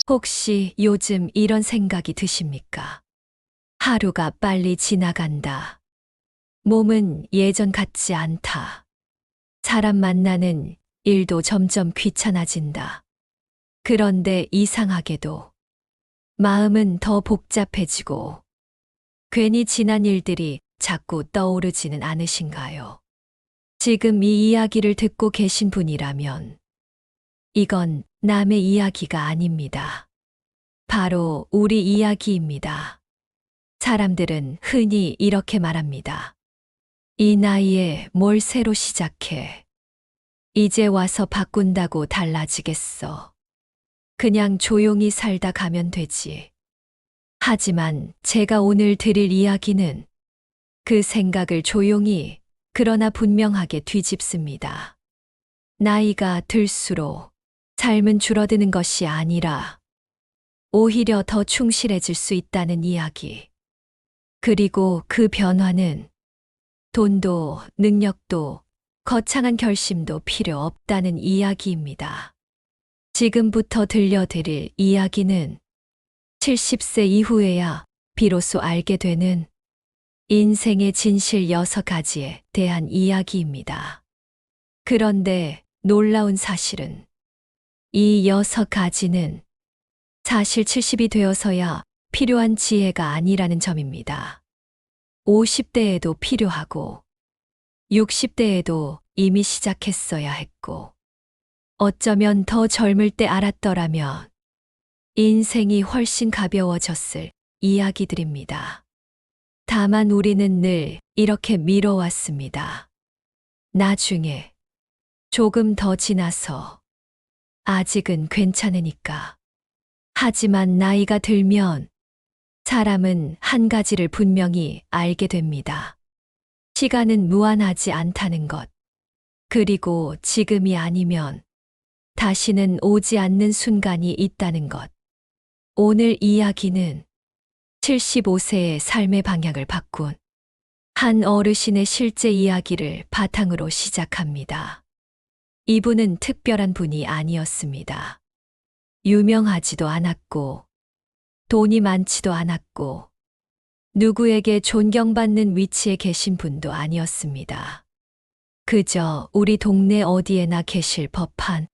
혹시 요즘 이런 생각이 드십니까? 하루가 빨리 지나간다. 몸은 예전 같지 않다. 사람 만나는 일도 점점 귀찮아진다. 그런데 이상하게도 마음은 더 복잡해지고 괜히 지난 일들이 자꾸 떠오르지는 않으신가요? 지금 이 이야기를 듣고 계신 분이라면 이건 남의 이야기가 아닙니다. 바로 우리 이야기입니다. 사람들은 흔히 이렇게 말합니다. 이 나이에 뭘 새로 시작해. 이제 와서 바꾼다고 달라지겠어. 그냥 조용히 살다 가면 되지. 하지만 제가 오늘 드릴 이야기는 그 생각을 조용히 그러나 분명하게 뒤집습니다. 나이가 들수록 삶은 줄어드는 것이 아니라 오히려 더 충실해질 수 있다는 이야기. 그리고 그 변화는 돈도 능력도 거창한 결심도 필요 없다는 이야기입니다. 지금부터 들려드릴 이야기는 70세 이후에야 비로소 알게 되는 인생의 진실 6가지에 대한 이야기입니다. 그런데 놀라운 사실은 이 6가지는 사실 70이 되어서야 필요한 지혜가 아니라는 점입니다. 50대에도 필요하고 60대에도 이미 시작했어야 했고 어쩌면 더 젊을 때 알았더라면 인생이 훨씬 가벼워졌을 이야기들입니다. 다만 우리는 늘 이렇게 미뤄왔습니다. 나중에 조금 더 지나서 아직은 괜찮으니까. 하지만 나이가 들면 사람은 한 가지를 분명히 알게 됩니다. 시간은 무한하지 않다는 것. 그리고 지금이 아니면 다시는 오지 않는 순간이 있다는 것. 오늘 이야기는 75세의 삶의 방향을 바꾼 한 어르신의 실제 이야기를 바탕으로 시작합니다. 이분은 특별한 분이 아니었습니다. 유명하지도 않았고, 돈이 많지도 않았고, 누구에게 존경받는 위치에 계신 분도 아니었습니다. 그저 우리 동네 어디에나 계실 법한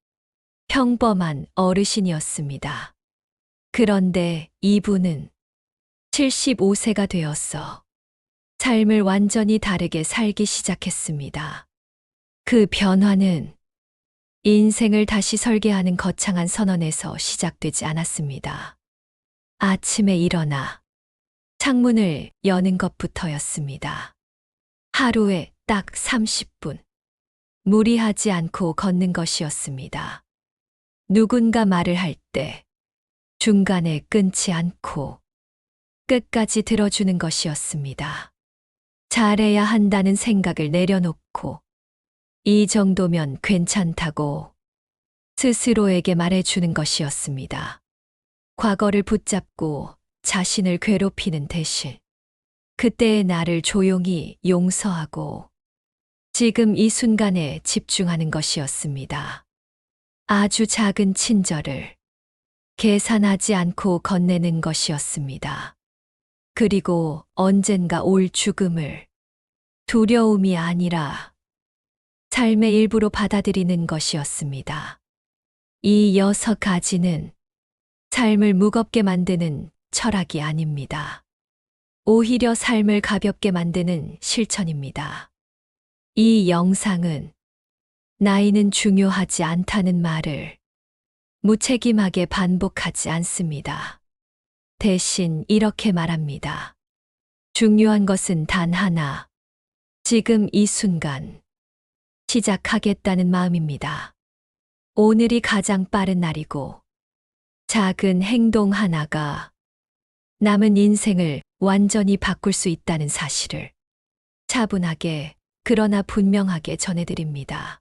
평범한 어르신이었습니다. 그런데 이분은 75세가 되었어 삶을 완전히 다르게 살기 시작했습니다. 그 변화는 인생을 다시 설계하는 거창한 선언에서 시작되지 않았습니다. 아침에 일어나 창문을 여는 것부터였습니다. 하루에 딱 30분. 무리하지 않고 걷는 것이었습니다. 누군가 말을 할 때 중간에 끊지 않고 끝까지 들어주는 것이었습니다. 잘해야 한다는 생각을 내려놓고 이 정도면 괜찮다고 스스로에게 말해주는 것이었습니다. 과거를 붙잡고 자신을 괴롭히는 대신 그때의 나를 조용히 용서하고 지금 이 순간에 집중하는 것이었습니다. 아주 작은 친절을 계산하지 않고 건네는 것이었습니다. 그리고 언젠가 올 죽음을 두려움이 아니라 삶의 일부로 받아들이는 것이었습니다. 이 6가지는 삶을 무겁게 만드는 철학이 아닙니다. 오히려 삶을 가볍게 만드는 실천입니다. 이 영상은 나이는 중요하지 않다는 말을 무책임하게 반복하지 않습니다. 대신 이렇게 말합니다. 중요한 것은 단 하나, 지금 이 순간 시작하겠다는 마음입니다. 오늘이 가장 빠른 날이고 작은 행동 하나가 남은 인생을 완전히 바꿀 수 있다는 사실을 차분하게 그러나 분명하게 전해드립니다.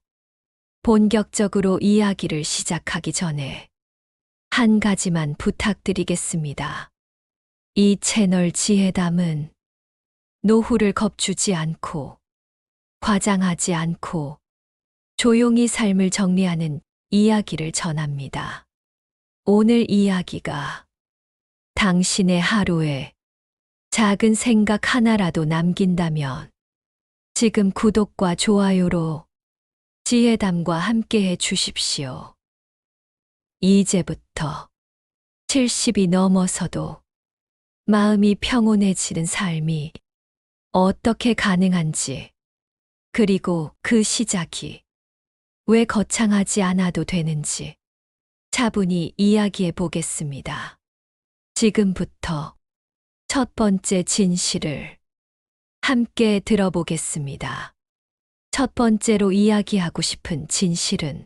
본격적으로 이야기를 시작하기 전에 한 가지만 부탁드리겠습니다. 이 채널 지혜담은 노후를 겁주지 않고 과장하지 않고 조용히 삶을 정리하는 이야기를 전합니다. 오늘 이야기가 당신의 하루에 작은 생각 하나라도 남긴다면 지금 구독과 좋아요로 지혜담과 함께 해 주십시오. 이제부터 70이 넘어서도 마음이 평온해지는 삶이 어떻게 가능한지, 그리고 그 시작이 왜 거창하지 않아도 되는지 차분히 이야기해 보겠습니다. 지금부터 첫 번째 진실을 함께 들어보겠습니다. 첫 번째로 이야기하고 싶은 진실은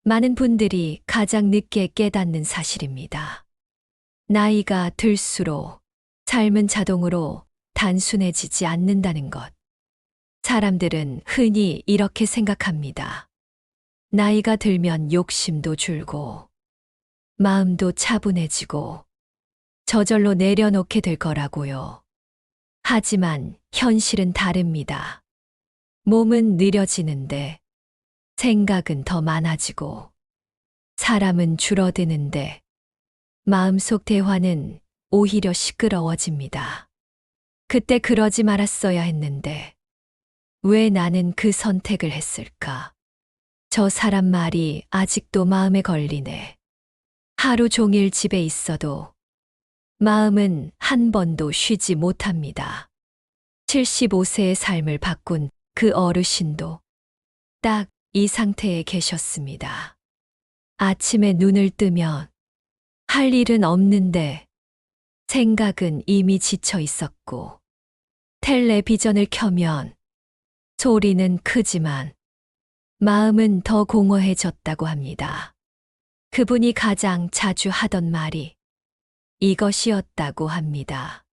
많은 분들이 가장 늦게 깨닫는 사실입니다. 나이가 들수록 삶은 자동으로 단순해지지 않는다는 것. 사람들은 흔히 이렇게 생각합니다. 나이가 들면 욕심도 줄고, 마음도 차분해지고, 저절로 내려놓게 될 거라고요. 하지만 현실은 다릅니다. 몸은 느려지는데, 생각은 더 많아지고, 사람은 줄어드는데, 마음속 대화는 오히려 시끄러워집니다. 그때 그러지 말았어야 했는데, 왜 나는 그 선택을 했을까? 저 사람 말이 아직도 마음에 걸리네. 하루 종일 집에 있어도 마음은 한 번도 쉬지 못합니다. 75세의 삶을 바꾼 그 어르신도 딱 이 상태에 계셨습니다. 아침에 눈을 뜨면 할 일은 없는데 생각은 이미 지쳐 있었고, 텔레비전을 켜면 소리는 크지만 마음은 더 공허해졌다고 합니다. 그분이 가장 자주 하던 말이 이것이었다고 합니다.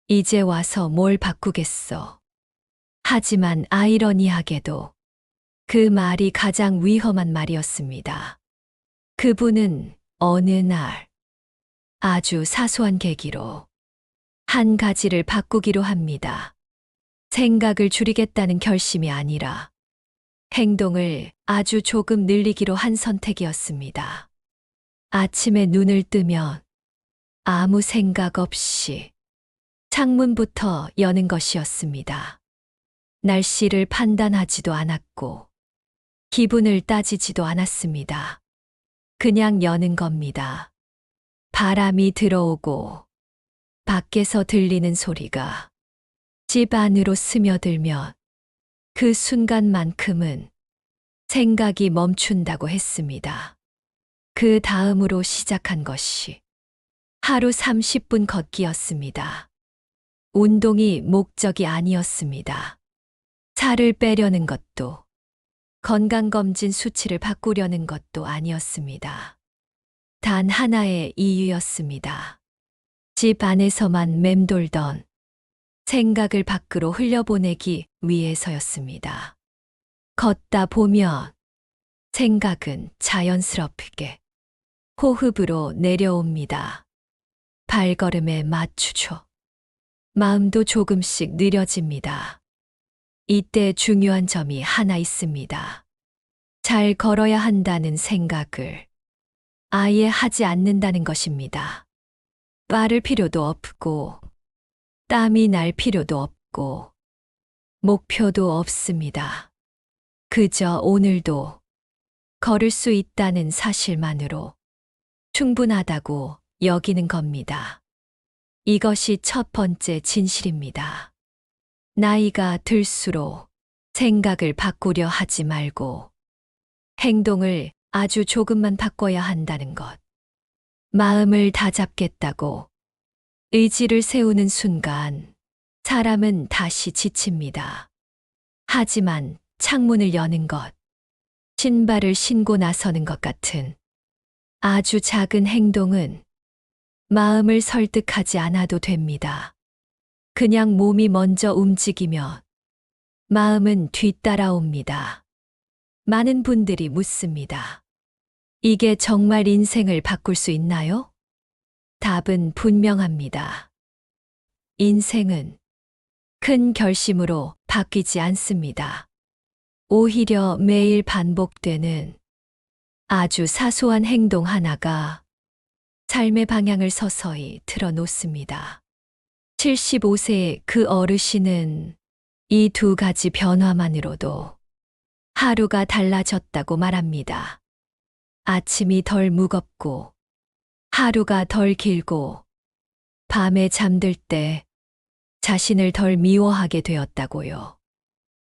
이제 와서 뭘 바꾸겠어. 하지만 아이러니하게도 그 말이 가장 위험한 말이었습니다. 그분은 어느 날 아주 사소한 계기로 한 가지를 바꾸기로 합니다. 생각을 줄이겠다는 결심이 아니라 행동을 아주 조금 늘리기로 한 선택이었습니다. 아침에 눈을 뜨면 아무 생각 없이 창문부터 여는 것이었습니다. 날씨를 판단하지도 않았고, 기분을 따지지도 않았습니다. 그냥 여는 겁니다. 바람이 들어오고, 밖에서 들리는 소리가 집 안으로 스며들면 그 순간만큼은 생각이 멈춘다고 했습니다. 그 다음으로 시작한 것이 하루 30분 걷기였습니다. 운동이 목적이 아니었습니다. 살을 빼려는 것도, 건강검진 수치를 바꾸려는 것도 아니었습니다. 단 하나의 이유였습니다. 집 안에서만 맴돌던 생각을 밖으로 흘려보내기 위해서였습니다. 걷다 보면 생각은 자연스럽게 호흡으로 내려옵니다. 발걸음에 맞추죠. 마음도 조금씩 느려집니다. 이때 중요한 점이 하나 있습니다. 잘 걸어야 한다는 생각을 아예 하지 않는다는 것입니다. 빠를 필요도 없고, 땀이 날 필요도 없고, 목표도 없습니다. 그저 오늘도 걸을 수 있다는 사실만으로 충분하다고 여기는 겁니다. 이것이 첫 번째 진실입니다. 나이가 들수록 생각을 바꾸려 하지 말고 행동을 아주 조금만 바꿔야 한다는 것. 마음을 다잡겠다고 의지를 세우는 순간 사람은 다시 지칩니다. 하지만 창문을 여는 것, 신발을 신고 나서는 것 같은 아주 작은 행동은 마음을 설득하지 않아도 됩니다. 그냥 몸이 먼저 움직이면 마음은 뒤따라옵니다. 많은 분들이 묻습니다. 이게 정말 인생을 바꿀 수 있나요? 답은 분명합니다. 인생은 큰 결심으로 바뀌지 않습니다. 오히려 매일 반복되는 아주 사소한 행동 하나가 삶의 방향을 서서히 틀어놓습니다. 75세의 그 어르신은 이 두 가지 변화만으로도 하루가 달라졌다고 말합니다. 아침이 덜 무겁고 하루가 덜 길고 밤에 잠들 때 자신을 덜 미워하게 되었다고요.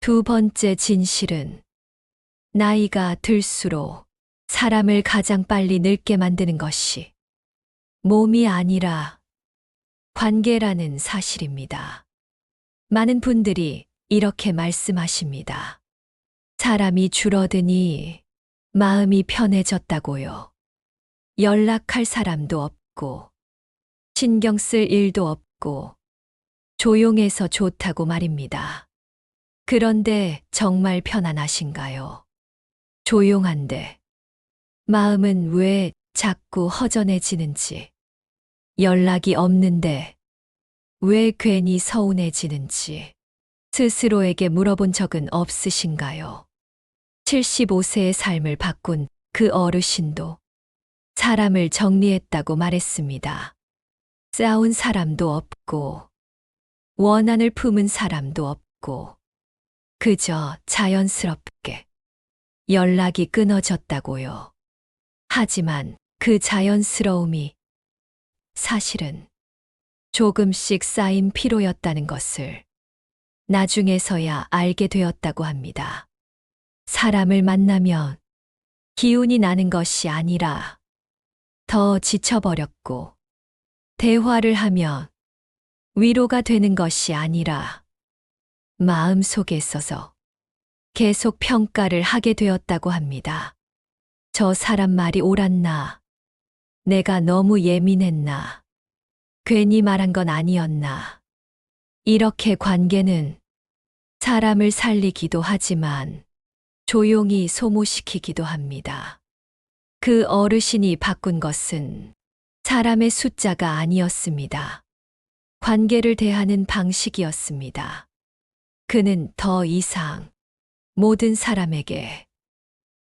두 번째 진실은 나이가 들수록 사람을 가장 빨리 늙게 만드는 것이 몸이 아니라 관계라는 사실입니다. 많은 분들이 이렇게 말씀하십니다. 사람이 줄어드니 마음이 편해졌다고요. 연락할 사람도 없고 신경 쓸 일도 없고 조용해서 좋다고 말입니다. 그런데 정말 편안하신가요? 조용한데 마음은 왜 자꾸 허전해지는지, 연락이 없는데 왜 괜히 서운해지는지 스스로에게 물어본 적은 없으신가요? 75세의 삶을 바꾼 그 어르신도 사람을 정리했다고 말했습니다. 싸운 사람도 없고 원한을 품은 사람도 없고 그저 자연스럽게 연락이 끊어졌다고요. 하지만 그 자연스러움이 사실은 조금씩 쌓인 피로였다는 것을 나중에서야 알게 되었다고 합니다. 사람을 만나면 기운이 나는 것이 아니라 더 지쳐버렸고, 대화를 하면 위로가 되는 것이 아니라 마음속에 있어서 계속 평가를 하게 되었다고 합니다. 저 사람 말이 옳았나? 내가 너무 예민했나? 괜히 말한 건 아니었나? 이렇게 관계는 사람을 살리기도 하지만 조용히 소모시키기도 합니다. 그 어르신이 바꾼 것은 사람의 숫자가 아니었습니다. 관계를 대하는 방식이었습니다. 그는 더 이상 모든 사람에게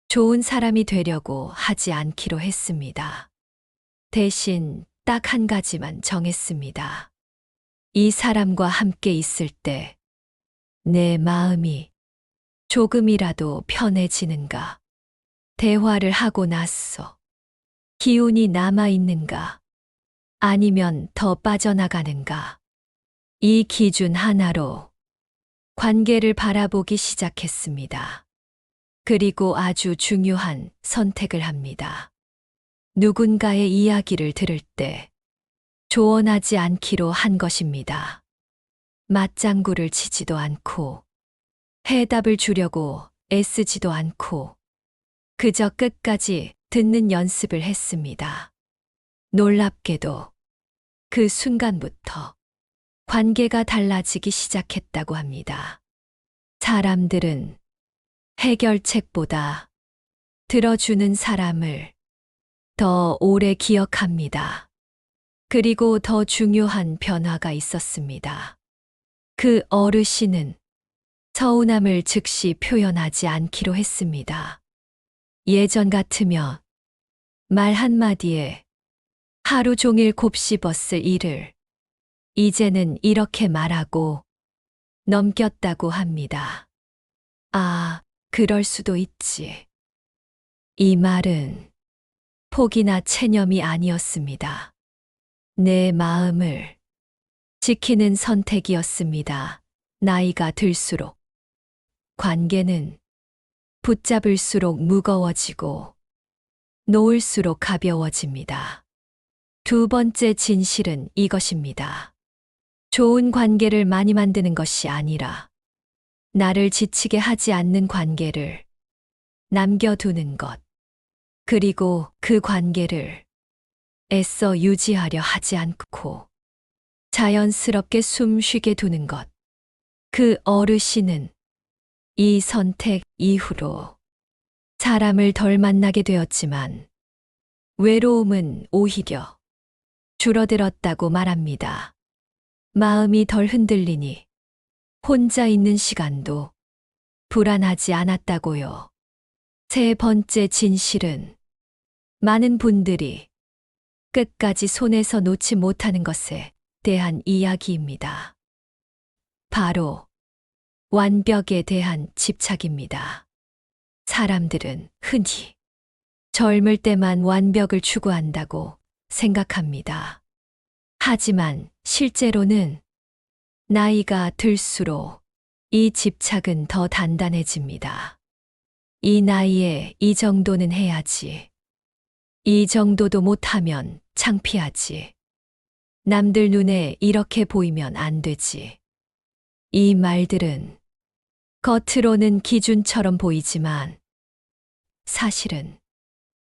좋은 사람이 되려고 하지 않기로 했습니다. 대신 딱 한 가지만 정했습니다. 이 사람과 함께 있을 때 내 마음이 조금이라도 편해지는가? 대화를 하고 나서 기운이 남아있는가? 아니면 더 빠져나가는가? 이 기준 하나로 관계를 바라보기 시작했습니다. 그리고 아주 중요한 선택을 합니다. 누군가의 이야기를 들을 때 조언하지 않기로 한 것입니다. 맞장구를 치지도 않고 해답을 주려고 애쓰지도 않고 그저 끝까지 듣는 연습을 했습니다. 놀랍게도 그 순간부터 관계가 달라지기 시작했다고 합니다. 사람들은 해결책보다 들어주는 사람을 더 오래 기억합니다. 그리고 더 중요한 변화가 있었습니다. 그 어르신은 서운함을 즉시 표현하지 않기로 했습니다. 예전 같으면 말 한마디에 하루 종일 곱씹었을 일을 이제는 이렇게 말하고 넘겼다고 합니다. 아, 그럴 수도 있지. 이 말은 포기나 체념이 아니었습니다. 내 마음을 지키는 선택이었습니다. 나이가 들수록 관계는 붙잡을수록 무거워지고 놓을수록 가벼워집니다. 두 번째 진실은 이것입니다. 좋은 관계를 많이 만드는 것이 아니라 나를 지치게 하지 않는 관계를 남겨두는 것, 그리고 그 관계를 애써 유지하려 하지 않고 자연스럽게 숨 쉬게 두는 것. 그 어르신은 이 선택 이후로 사람을 덜 만나게 되었지만 외로움은 오히려 줄어들었다고 말합니다. 마음이 덜 흔들리니 혼자 있는 시간도 불안하지 않았다고요. 세 번째 진실은 많은 분들이 끝까지 손에서 놓지 못하는 것에 대한 이야기입니다. 바로 완벽에 대한 집착입니다. 사람들은 흔히 젊을 때만 완벽을 추구한다고 생각합니다. 하지만 실제로는 나이가 들수록 이 집착은 더 단단해집니다. 이 나이에 이 정도는 해야지. 이 정도도 못하면 창피하지. 남들 눈에 이렇게 보이면 안 되지. 이 말들은 겉으로는 기준처럼 보이지만 사실은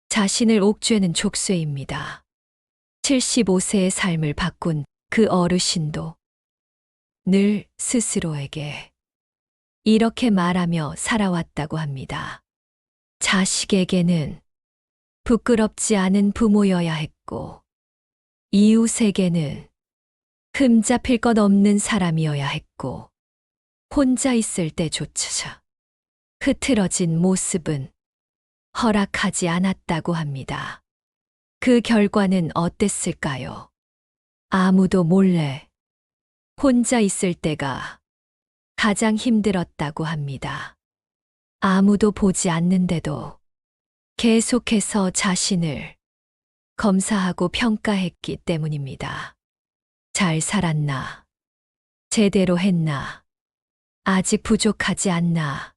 자신을 옥죄는 족쇄입니다. 75세의 삶을 바꾼 그 어르신도 늘 스스로에게 이렇게 말하며 살아왔다고 합니다. 자식에게는 부끄럽지 않은 부모여야 했고, 이웃에게는 흠잡힐 것 없는 사람이어야 했고, 혼자 있을 때조차 흐트러진 모습은 허락하지 않았다고 합니다. 그 결과는 어땠을까요? 아무도 몰래 혼자 있을 때가 가장 힘들었다고 합니다. 아무도 보지 않는데도 계속해서 자신을 검사하고 평가했기 때문입니다. 잘 살았나? 제대로 했나? 아직 부족하지 않나?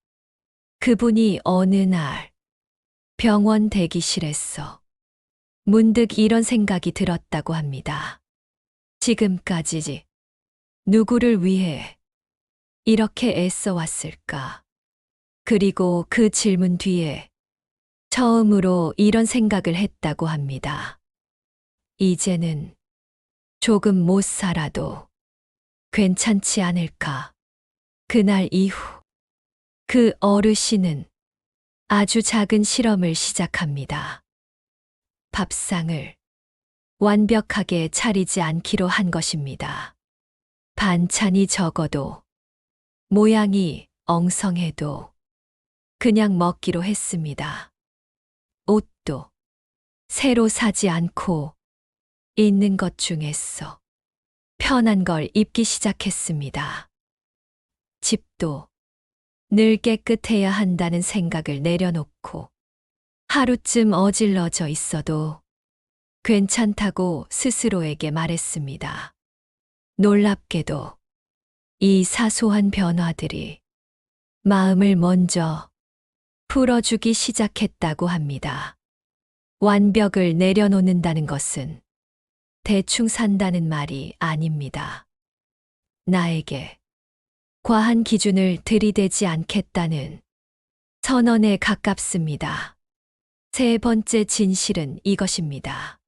그분이 어느 날 병원 대기실에서 문득 이런 생각이 들었다고 합니다. 지금까지 누구를 위해 이렇게 애써 왔을까? 그리고 그 질문 뒤에 처음으로 이런 생각을 했다고 합니다. 이제는 조금 못 살아도 괜찮지 않을까? 그날 이후 그 어르신은 아주 작은 실험을 시작합니다. 밥상을 완벽하게 차리지 않기로 한 것입니다. 반찬이 적어도 모양이 엉성해도 그냥 먹기로 했습니다. 옷도 새로 사지 않고 있는 것 중에서 편한 걸 입기 시작했습니다. 집도 늘 깨끗해야 한다는 생각을 내려놓고 하루쯤 어질러져 있어도 괜찮다고 스스로에게 말했습니다. 놀랍게도 이 사소한 변화들이 마음을 먼저 풀어주기 시작했다고 합니다. 완벽을 내려놓는다는 것은 대충 산다는 말이 아닙니다. 나에게 과한 기준을 들이대지 않겠다는 선언에 가깝습니다. 세 번째 진실은 이것입니다.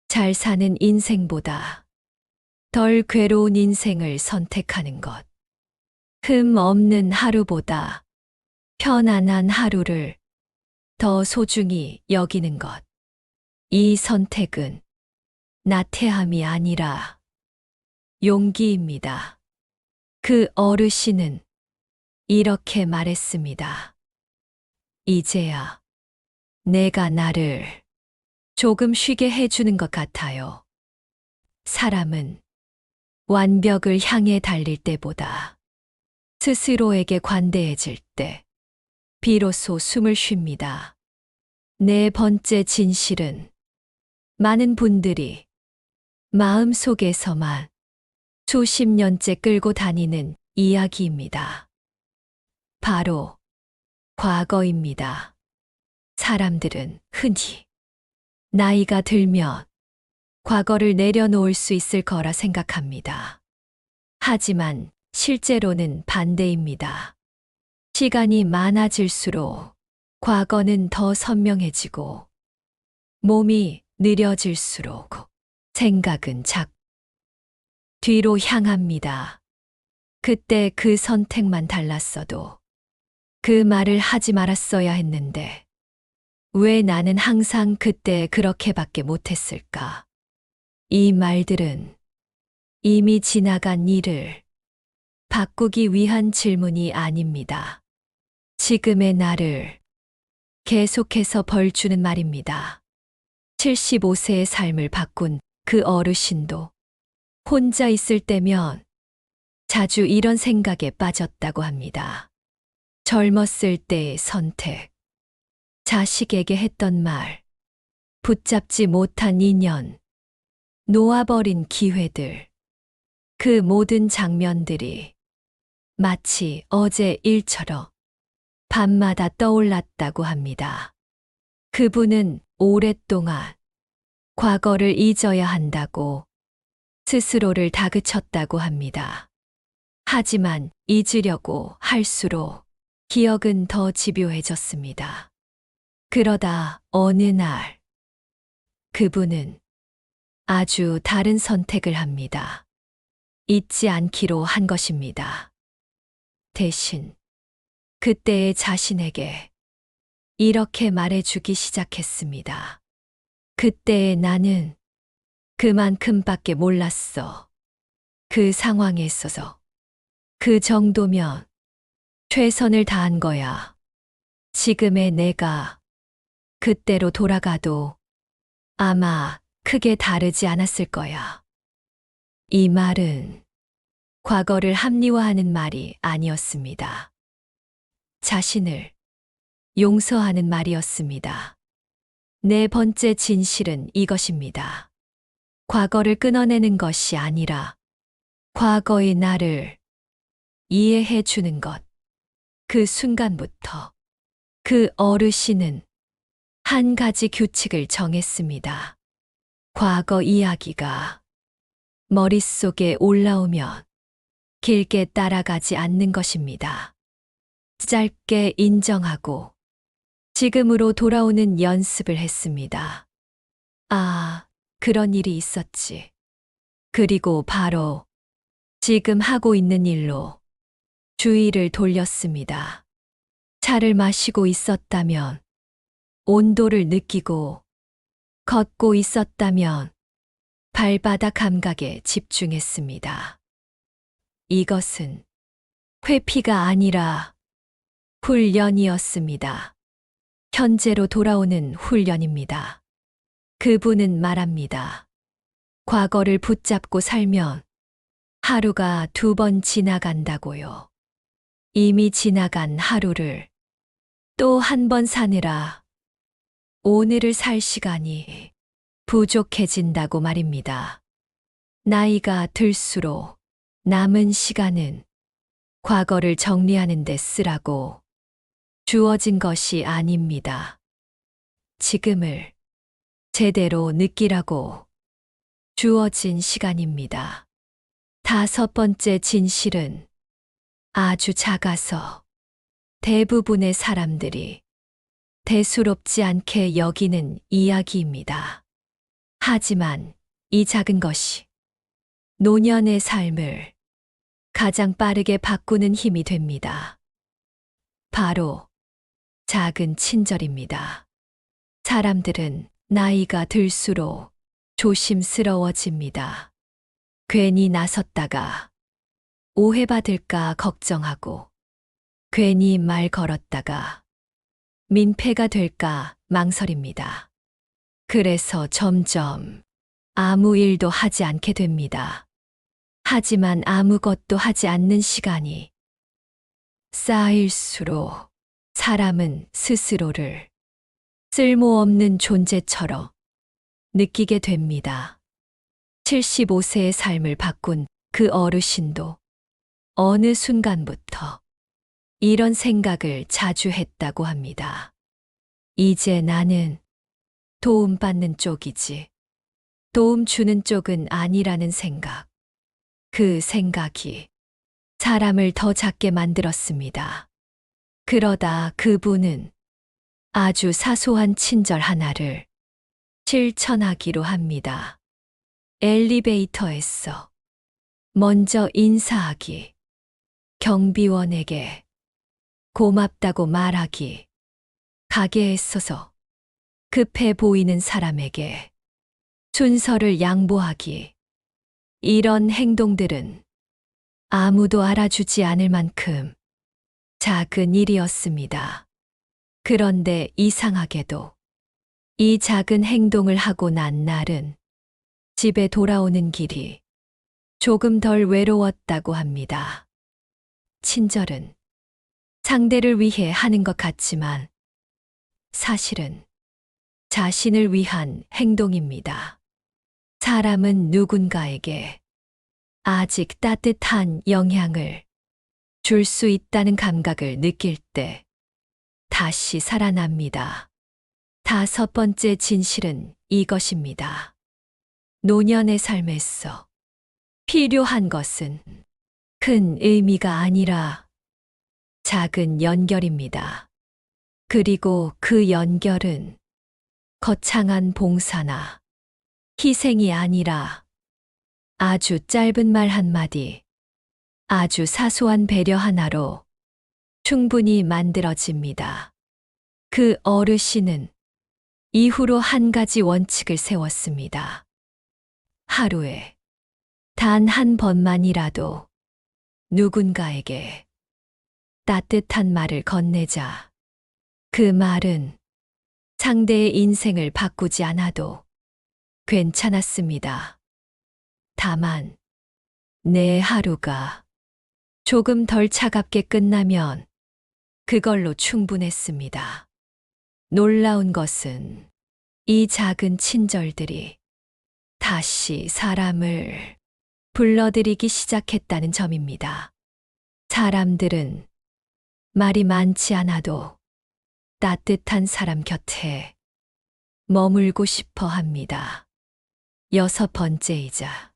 잘 사는 인생보다 덜 괴로운 인생을 선택하는 것. 흠 없는 하루보다 편안한 하루를 더 소중히 여기는 것. 이 선택은 나태함이 아니라 용기입니다. 그 어르신은 이렇게 말했습니다. 이제야 내가 나를 조금 쉬게 해주는 것 같아요. 사람은 완벽을 향해 달릴 때보다 스스로에게 관대해질 때 비로소 숨을 쉽니다. 네 번째 진실은 많은 분들이 마음속에서만 수십 년째 끌고 다니는 이야기입니다. 바로 과거입니다. 사람들은 흔히 나이가 들면 과거를 내려놓을 수 있을 거라 생각합니다. 하지만 실제로는 반대입니다. 시간이 많아질수록 과거는 더 선명해지고 몸이 느려질수록 생각은 뒤로 향합니다. 그때 그 선택만 달랐어도 그 말을 하지 말았어야 했는데 왜 나는 항상 그때 그렇게밖에 못했을까? 이 말들은 이미 지나간 일을 바꾸기 위한 질문이 아닙니다. 지금의 나를 계속해서 벌 주는 말입니다. 75세의 삶을 바꾼 그 어르신도 혼자 있을 때면 자주 이런 생각에 빠졌다고 합니다. 젊었을 때의 선택, 자식에게 했던 말, 붙잡지 못한 인연, 놓아버린 기회들, 그 모든 장면들이 마치 어제 일처럼 밤마다 떠올랐다고 합니다. 그분은 오랫동안 과거를 잊어야 한다고 스스로를 다그쳤다고 합니다. 하지만 잊으려고 할수록 기억은 더 집요해졌습니다. 그러다 어느 날 그분은 아주 다른 선택을 합니다. 잊지 않기로 한 것입니다. 대신 그때의 자신에게 이렇게 말해주기 시작했습니다. 그때의 나는 그만큼밖에 몰랐어. 그 상황에 있어서 그 정도면 최선을 다한 거야. 지금의 내가 그때로 돌아가도 아마 크게 다르지 않았을 거야. 이 말은 과거를 합리화하는 말이 아니었습니다. 자신을 용서하는 말이었습니다. 네 번째 진실은 이것입니다. 과거를 끊어내는 것이 아니라 과거의 나를 이해해 주는 것. 그 순간부터 그 어르신은 한 가지 규칙을 정했습니다. 과거 이야기가 머릿속에 올라오면 길게 따라가지 않는 것입니다. 짧게 인정하고 지금으로 돌아오는 연습을 했습니다. 아, 그런 일이 있었지. 그리고 바로 지금 하고 있는 일로 주의를 돌렸습니다. 차를 마시고 있었다면 온도를 느끼고 걷고 있었다면 발바닥 감각에 집중했습니다. 이것은 회피가 아니라 훈련이었습니다. 현재로 돌아오는 훈련입니다. 그분은 말합니다. 과거를 붙잡고 살면 하루가 2번 지나간다고요. 이미 지나간 하루를 또 한 번 사느라 오늘을 살 시간이 부족해진다고 말입니다. 나이가 들수록 남은 시간은 과거를 정리하는 데 쓰라고 주어진 것이 아닙니다. 지금을 제대로 느끼라고 주어진 시간입니다. 5번째 진실은 아주 작아서 대부분의 사람들이 대수롭지 않게 여기는 이야기입니다. 하지만 이 작은 것이 노년의 삶을 가장 빠르게 바꾸는 힘이 됩니다. 바로 작은 친절입니다. 사람들은 나이가 들수록 조심스러워집니다. 괜히 나섰다가 오해받을까 걱정하고 괜히 말 걸었다가 민폐가 될까 망설입니다. 그래서 점점 아무 일도 하지 않게 됩니다. 하지만 아무것도 하지 않는 시간이 쌓일수록 사람은 스스로를 쓸모없는 존재처럼 느끼게 됩니다. 75세의 삶을 바꾼 그 어르신도 어느 순간부터 이런 생각을 자주 했다고 합니다. 이제 나는 도움받는 쪽이지, 도움 주는 쪽은 아니라는 생각. 그 생각이 사람을 더 작게 만들었습니다. 그러다 그분은 아주 사소한 친절 하나를 실천하기로 합니다. 엘리베이터에서 먼저 인사하기, 경비원에게 고맙다고 말하기, 가게에 서서 급해 보이는 사람에게 순서를 양보하기. 이런 행동들은 아무도 알아주지 않을 만큼 작은 일이었습니다. 그런데 이상하게도 이 작은 행동을 하고 난 날은 집에 돌아오는 길이 조금 덜 외로웠다고 합니다. 친절은 상대를 위해 하는 것 같지만 사실은 자신을 위한 행동입니다. 사람은 누군가에게 아직 따뜻한 영향을 줄 수 있다는 감각을 느낄 때 다시 살아납니다. 다섯 번째 진실은 이것입니다. 노년의 삶에서 필요한 것은 큰 의미가 아니라 작은 연결입니다. 그리고 그 연결은 거창한 봉사나 희생이 아니라 아주 짧은 말 한마디, 아주 사소한 배려 하나로 충분히 만들어집니다. 그 어르신은 이후로 한 가지 원칙을 세웠습니다. 하루에 단 한 번만이라도 누군가에게 따뜻한 말을 건네자. 그 말은 상대의 인생을 바꾸지 않아도 괜찮았습니다. 다만 내 하루가 조금 덜 차갑게 끝나면 그걸로 충분했습니다. 놀라운 것은 이 작은 친절들이 다시 사람을 불러들이기 시작했다는 점입니다. 사람들은 말이 많지 않아도 따뜻한 사람 곁에 머물고 싶어 합니다. 여섯 번째이자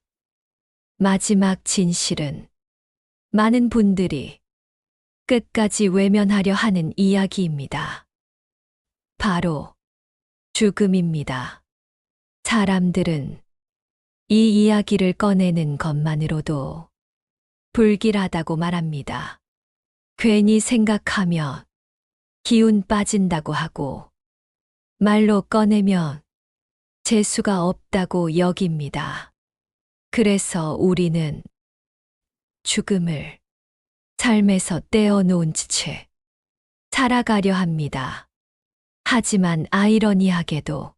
마지막 진실은 많은 분들이 끝까지 외면하려 하는 이야기입니다. 바로 죽음입니다. 사람들은 이 이야기를 꺼내는 것만으로도 불길하다고 말합니다. 괜히 생각하면 기운 빠진다고 하고 말로 꺼내면 재수가 없다고 여깁니다. 그래서 우리는 죽음을 삶에서 떼어놓은 채 살아가려 합니다. 하지만 아이러니하게도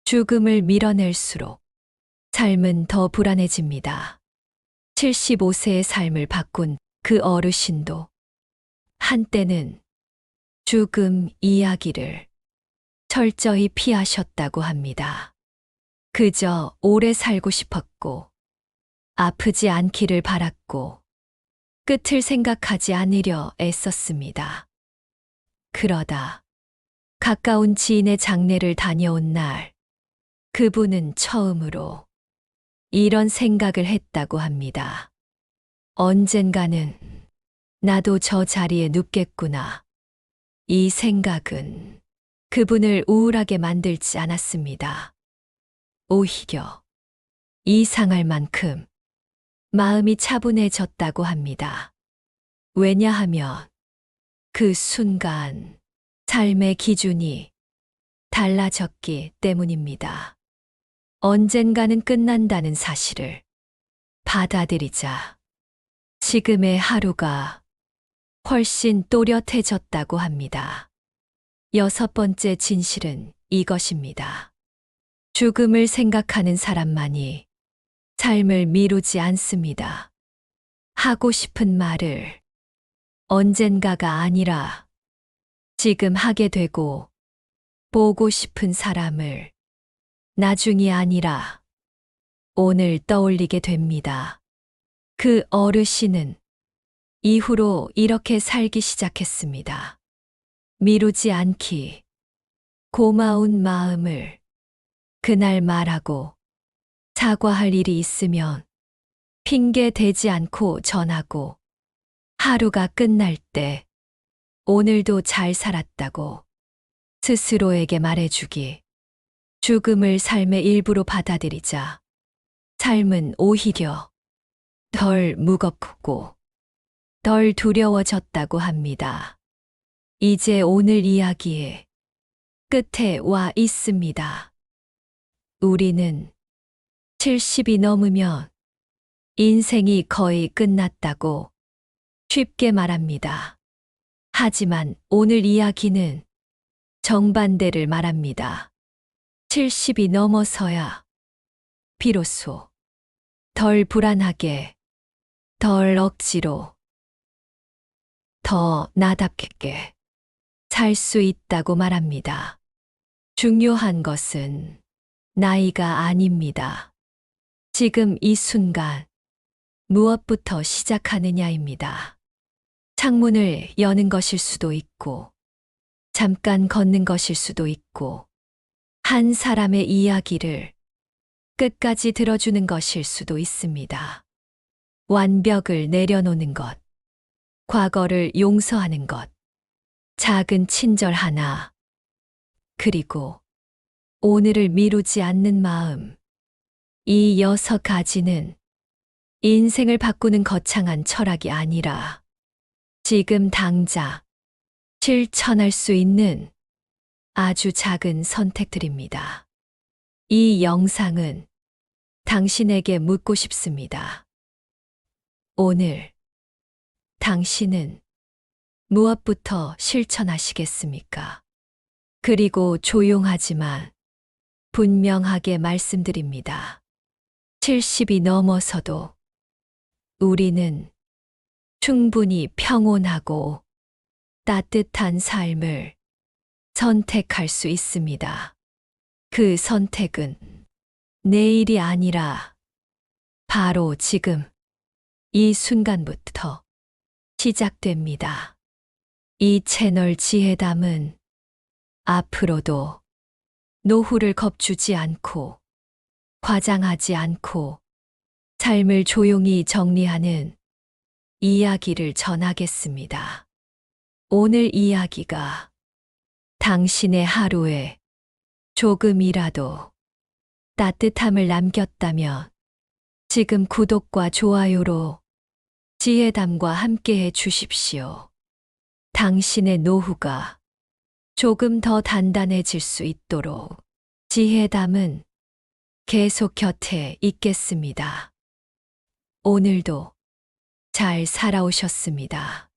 죽음을 밀어낼수록 삶은 더 불안해집니다. 75세의 삶을 바꾼 그 어르신도 한때는 죽음 이야기를 철저히 피하셨다고 합니다. 그저 오래 살고 싶었고 아프지 않기를 바랐고 끝을 생각하지 않으려 애썼습니다. 그러다 가까운 지인의 장례를 다녀온 날 그분은 처음으로 이런 생각을 했다고 합니다. 언젠가는 나도 저 자리에 눕겠구나. 이 생각은 그분을 우울하게 만들지 않았습니다. 오히려 이상할 만큼 마음이 차분해졌다고 합니다. 왜냐하면 그 순간 삶의 기준이 달라졌기 때문입니다. 언젠가는 끝난다는 사실을 받아들이자 지금의 하루가 훨씬 또렷해졌다고 합니다. 여섯 번째 진실은 이것입니다. 죽음을 생각하는 사람만이 삶을 미루지 않습니다. 하고 싶은 말을 언젠가가 아니라 지금 하게 되고 보고 싶은 사람을 나중이 아니라 오늘 떠올리게 됩니다. 그 어르신은 이후로 이렇게 살기 시작했습니다. 미루지 않기, 고마운 마음을 그날 말하고 사과할 일이 있으면 핑계 대지 않고 전하고 하루가 끝날 때 오늘도 잘 살았다고 스스로에게 말해주기. 죽음을 삶의 일부로 받아들이자 삶은 오히려 덜 무겁고 덜 두려워졌다고 합니다. 이제 오늘 이야기의 끝에 와 있습니다. 우리는 70이 넘으면 인생이 거의 끝났다고 쉽게 말합니다. 하지만 오늘 이야기는 정반대를 말합니다. 70이 넘어서야 비로소 덜 불안하게, 덜 억지로, 더 나답게 살 수 있다고 말합니다. 중요한 것은 나이가 아닙니다. 지금 이 순간 무엇부터 시작하느냐입니다. 창문을 여는 것일 수도 있고, 잠깐 걷는 것일 수도 있고, 한 사람의 이야기를 끝까지 들어주는 것일 수도 있습니다. 완벽을 내려놓는 것, 과거를 용서하는 것, 작은 친절 하나, 그리고 오늘을 미루지 않는 마음. 이 6가지는 인생을 바꾸는 거창한 철학이 아니라 지금 당장 실천할 수 있는 아주 작은 선택들입니다. 이 영상은 당신에게 묻고 싶습니다. 오늘 당신은 무엇부터 실천하시겠습니까? 그리고 조용하지만 분명하게 말씀드립니다. 70이 넘어서도 우리는 충분히 평온하고 따뜻한 삶을 선택할 수 있습니다. 그 선택은 내일이 아니라 바로 지금, 이 순간부터 시작됩니다. 이 채널 지혜담은 앞으로도 노후를 겁주지 않고, 과장하지 않고, 삶을 조용히 정리하는 이야기를 전하겠습니다. 오늘 이야기가 당신의 하루에 조금이라도 따뜻함을 남겼다면 지금 구독과 좋아요로 지혜담과 함께해 주십시오. 당신의 노후가 조금 더 단단해질 수 있도록 지혜담은 계속 곁에 있겠습니다. 오늘도 잘 살아오셨습니다.